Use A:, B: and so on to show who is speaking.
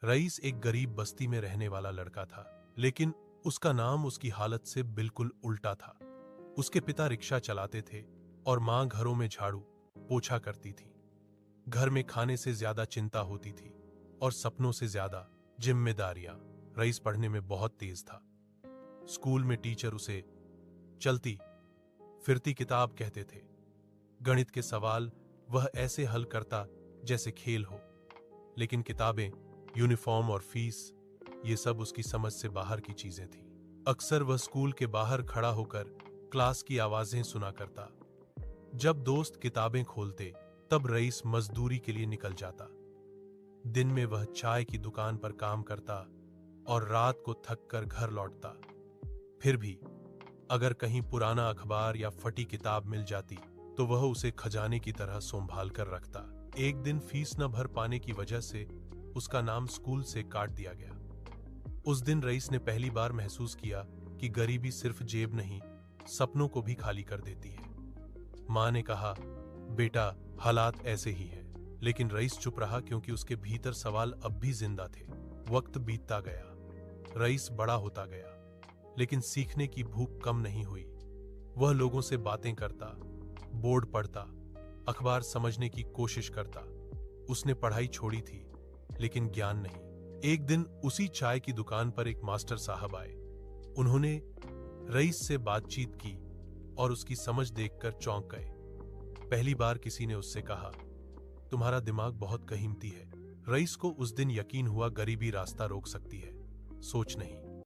A: Rice एक गरीब बस्ती में रहने वाला लड़का था, लेकिन उसका नाम उसकी हालत से बिल्कुल उल्टा था। उसके पिता रिक्शा चलाते थे और मां घरों में झाड़ू पोछा करती थी। घर में खाने से ज्यादा चिंता होती थी और सपनों से ज्यादा जिम्मेदारियां। रईस पढ़ने में बहुत तेज था। स्कूल में टीचर उसे चलती फिरती किताब कहते थे। गणित के सवाल वह ऐसे हल करता जैसे खेल हो, लेकिन किताबें, यूनिफॉर्म और फीस, ये सब उसकी समझ से बाहर की चीजें थीं। अक्सर वह स्कूल के बाहर खड़ा होकर क्लास की आवाजें सुना करता। जब दोस्त किताबें खोलते, तब रईस मजदूरी के लिए निकल जाता। दिन में वह चाय की दुकान पर काम करता और रात को थक कर घर लौटता। फिर भी अगर कहीं पुराना अखबार या फटी किताब मिल जाती, तो वह उसे खजाने की तरह संभाल कर रखता। एक दिन फीस न भर पाने की वजह से उसका नाम स्कूल से काट दिया गया। उस दिन रईस ने पहली बार महसूस किया कि गरीबी सिर्फ जेब नहीं, सपनों को भी खाली कर देती है। मां ने कहा, बेटा, हालात ऐसे ही हैं। लेकिन रईस चुप रहा, क्योंकि उसके भीतर सवाल अब भी जिंदा थे। वक्त बीतता गया, रईस बड़ा होता गया, लेकिन सीखने की भूख कम नहीं हुई। वह लोगों से बातें करता, बोर्ड पढ़ता, अखबार समझने की कोशिश करता। उसने पढ़ाई छोड़ी थी, लेकिन ज्ञान नहीं। एक दिन उसी चाय की दुकान पर एक मास्टर साहब आए। उन्होंने रईस से बातचीत की और उसकी समझ देखकर चौंक गए। पहली बार किसी ने उससे कहा, तुम्हारा दिमाग बहुत कीमती है। रईस को उस दिन यकीन हुआ, गरीबी रास्ता रोक सकती है, सोच नहीं।